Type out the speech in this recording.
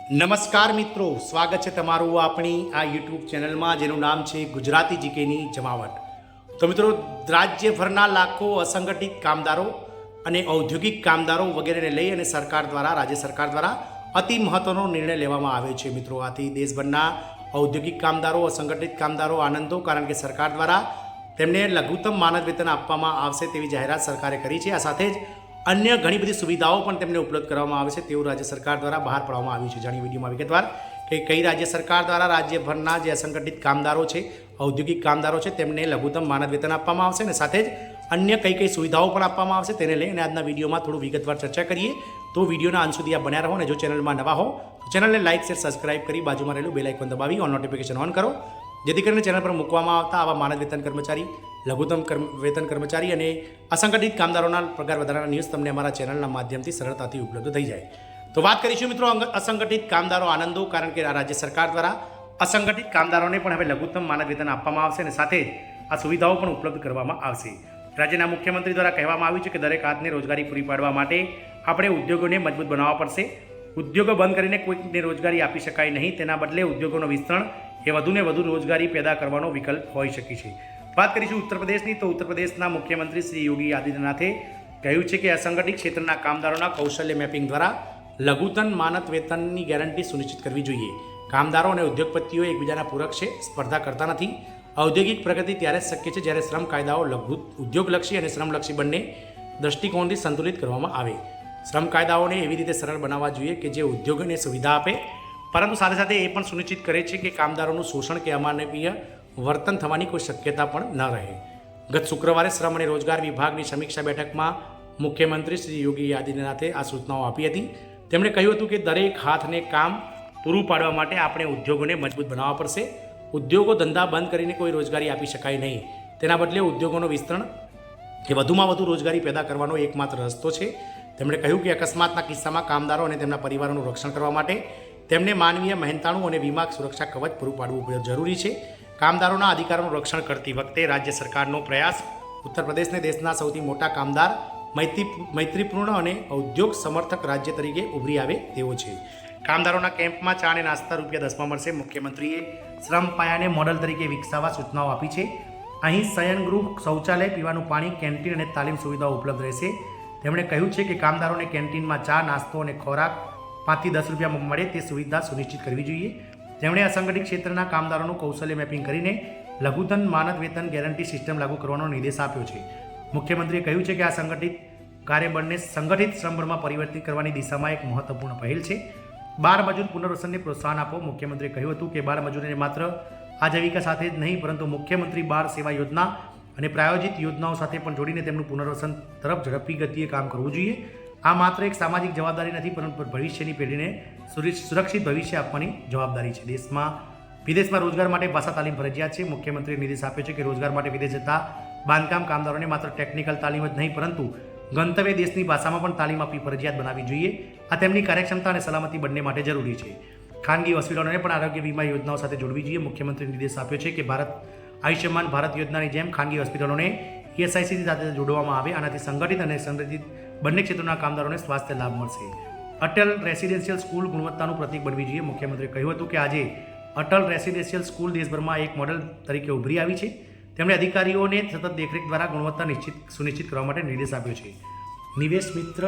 નમસ્કાર મિત્રો, સ્વાગત છે તમારું આપણી આ યુટ્યુબ ચેનલમાં જેનું નામ છે ગુજરાતી જીકેની જમાવટ. તો મિત્રો, રાજ્યભરના લાખો અસંગઠિત કામદારો અને ઔદ્યોગિક કામદારો વગેરેને લઈ અને રાજ્ય સરકાર દ્વારા અતિ મહત્વનો નિર્ણય લેવામાં આવ્યો છે. મિત્રો, આથી દેશભરના ઔદ્યોગિક કામદારો, અસંગઠિત કામદારો આનંદો, કારણ કે સરકાર દ્વારા તેમને લઘુત્તમ માનદ વેતન આપવામાં આવશે તેવી જાહેરાત સરકારે કરી છે. આ સાથે જ અન્ય ઘણી બધી સુવિધાઓ પણ તેમને ઉપલબ્ધ કરવામાં આવે છે તેવું રાજ્ય સરકાર દ્વારા બહાર પાડવામાં આવ્યું છે. જાણી વિડીયોમાં વિગતવાર કે કઈ રાજ્ય સરકાર દ્વારા રાજ્યભરના જે અસંગઠિત કામદારો છે, ઔદ્યોગિક કામદારો છે, તેમને લઘુત્તમ માનદ વેતન આપવામાં આવશે અને સાથે જ અન્ય કઈ કઈ સુવિધાઓ પણ આપવામાં આવશે તેને લઈને આજના વિડીયોમાં થોડું વિગતવાર ચર્ચા કરીએ. તો વિડીયોના અંત સુધી આ બન્યા રહો અને જો ચેનલમાં નવા હો તો ચેનલને લાઇક, શેર, સબસ્ક્રાઇબ કરી બાજુમાં રહેલું બેલ આઇકોન દબાવી ઓન નોટિફિકેશન ઓન કરો, જેથી કરીને ચેનલ પર મૂકવામાં આવતા આવા માનદ વેતન કર્મચારી, લઘુત્તમ વેતન કર્મચારી અને અસંગઠિત કામદારોના પગાર વધારાના ન્યૂઝ તમને અમારા ચેનલના માધ્યમથી સરળતાથી ઉપલબ્ધ થઈ જાય. તો વાત કરીશું મિત્રો અસંગઠિત કામદારો આનંદો, કારણ કે રાજ્ય સરકાર દ્વારા અસંગઠિત કામદારોને પણ હવે લઘુત્તમ માનદ વેતન આપવામાં આવશે અને સાથે જ આ સુવિધાઓ પણ ઉપલબ્ધ કરવામાં આવશે. રાજ્યના મુખ્યમંત્રી દ્વારા કહેવામાં આવ્યું છે કે દરેક હાથને રોજગારી પૂરી પાડવા માટે આપણે ઉદ્યોગોને મજબૂત બનાવવા પડશે. ઉદ્યોગો બંધ કરીને કોઈકને રોજગારી આપી શકાય નહીં, તેના બદલે ઉદ્યોગોનો વિસ્તરણ એ વધુને વધુ રોજગારી પેદા કરવાનો વિકલ્પ હોઈ શકે છે. વાત કરીશું ઉત્તર પ્રદેશની, તો ઉત્તર પ્રદેશના મુખ્યમંત્રી શ્રી યોગી આદિત્યનાથે કહ્યું છે કે અસંગઠિત ક્ષેત્રના કામદારોના કૌશલ્ય મેપિંગ દ્વારા લઘુત્તમ માનદ વેતનની ગેરંટી સુનિશ્ચિત કરવી જોઈએ. કામદારો અને ઉદ્યોગપતિઓ એકબીજાના પૂરક છે, સ્પર્ધા કરતા નથી. ઔદ્યોગિક પ્રગતિ ત્યારે જ શક્ય છે જ્યારે શ્રમ કાયદાઓ ઉદ્યોગલક્ષી અને શ્રમલક્ષી બંને દ્રષ્ટિકોણથી સંતુલિત કરવામાં આવે. શ્રમ કાયદાઓને એવી રીતે સરળ બનાવવા જોઈએ કે જે ઉદ્યોગોને સુવિધા આપે, પરંતુ સાથે સાથે એ પણ સુનિશ્ચિત કરે છે કે કામદારોનું શોષણ કે અમાનવીય વર્તન થવાની કોઈ શક્યતા પણ ન રહે. ગત શુક્રવારે શ્રમ અને રોજગાર વિભાગની સમીક્ષા બેઠકમાં મુખ્યમંત્રી શ્રી યોગી આદિત્યનાથે આ સૂચનાઓ આપી હતી. તેમણે કહ્યું હતું કે દરેક હાથને કામ પૂરું પાડવા માટે આપણે ઉદ્યોગોને મજબૂત બનાવવા પડશે. ઉદ્યોગો ધંધા બંધ કરીને કોઈ રોજગારી આપી શકાય નહીં, તેના બદલે ઉદ્યોગોનો વિસ્તરણ એ વધુમાં વધુ રોજગારી પેદા કરવાનો એકમાત્ર રસ્તો છે. તેમણે કહ્યું કે અકસ્માતના કિસ્સામાં કામદારો અને તેમના પરિવારોનું રક્ષણ કરવા માટે તેમને માનવીય મહેનતાણું અને વીમા સુરક્ષા કવચ પૂરું પાડવું જરૂરી છે. કામદારોના અધિકારોનું રક્ષણ કરતી વખતે રાજ્ય સરકારનો પ્રયાસ ઉત્તર પ્રદેશને દેશના સૌથી મોટા કામદાર, મૈત્રીપૂર્ણ અને ઉદ્યોગ સમર્થક રાજ્ય તરીકે ઉભરી આવે તેવો છે. કામદારોના કેમ્પમાં ચા અને નાસ્તા ₹10માં મળશે. મુખ્યમંત્રીએ શ્રમ પાયાને મોડલ તરીકે વિકસાવવા સૂચનાઓ આપી છે. અહીં શયનગૃહ, શૌચાલય, પીવાનું પાણી, કેન્ટીન અને તાલીમ સુવિધાઓ ઉપલબ્ધ રહેશે. તેમણે કહ્યું છે કે કામદારોને કેન્ટીનમાં ચા, નાસ્તો અને ખોરાક ₹5 થી ₹10 મળે તે સુવિધા સુનિશ્ચિત કરવી જોઈએ. તેમણે અસંગઠિત ક્ષેત્રના કામદારોનું કૌશલ્ય મેપિંગ કરીને લઘુત્તમ માનદ વેતન ગેરંટી સિસ્ટમ લાગુ કરવાનો નિર્દેશ આપ્યો છે. મુખ્યમંત્રીએ કહ્યું છે કે આ સંગઠિત કાર્યબળને સંગઠિત શ્રમબળમાં પરિવર્તિત કરવાની દિશામાં એક મહત્વપૂર્ણ પહેલ છે. બાળ મજૂર પુનર્વસનને પ્રોત્સાહન આપો. મુખ્યમંત્રીએ કહ્યું હતું કે બાળ મજૂરીને માત્ર આજીવિકા સાથે જ નહીં, પરંતુ મુખ્યમંત્રી બાળ સેવા યોજના અને પ્રાયોજિત યોજનાઓ સાથે પણ જોડીને તેમનું પુનર્વસન તરફ ઝડપી ગતિએ કામ કરવું જોઈએ. આ માત્ર એક સામાજિક જવાબદારી નથી, પરંતુ ભવિષ્યની પેઢીને સુરક્ષિત ભવિષ્ય આપવાની જવાબદારી છે. વિદેશમાં રોજગાર માટે ભાષા તાલીમ ફરજિયાત છે. મુખ્યમંત્રીએ નિર્દેશ આપ્યો છે કે રોજગાર માટે વિદેશ જતા બાંધકામ કામદારોને માત્ર ટેકનિકલ તાલીમ જ નહીં, પરંતુ ગંતવ્ય દેશની ભાષામાં પણ તાલીમ આપવી ફરજિયાત બનાવવી જોઈએ. આ તેમની કાર્યક્ષમતા અને સલામતી બંને માટે જરૂરી છે. ખાનગી હોસ્પિટલોને પણ આરોગ્ય વીમા યોજનાઓ સાથે જોડવી જોઈએ. મુખ્યમંત્રીએ નિર્દેશ આપ્યો છે કે આયુષ્યમાન ભારત યોજનાની જેમ ખાનગી હોસ્પિટલોને ESIC સાથે જોડવામાં આવે. આનાથી સંગઠિત અને સંરચિત બંને ક્ષેત્રોના કામદારોને સ્વાસ્થ્ય લાભ મળશે. અટલ રેસિડેન્શિયલ સ્કૂલ ગુણવત્તાનું પ્રતીક બનવી જોઈએ. મુખ્યમંત્રીએ કહ્યું હતું કે આજે અટલ રેસિડેન્શિયલ સ્કૂલ દેશભરમાં એક મોડેલ તરીકે ઉભરી આવી છે. તેમણે અધિકારીઓને સતત દેખરેખ દ્વારા ગુણવત્તા સુનિશ્ચિત કરવા માટે નિર્દેશ આપ્યો છે. નિવેશ મિત્ર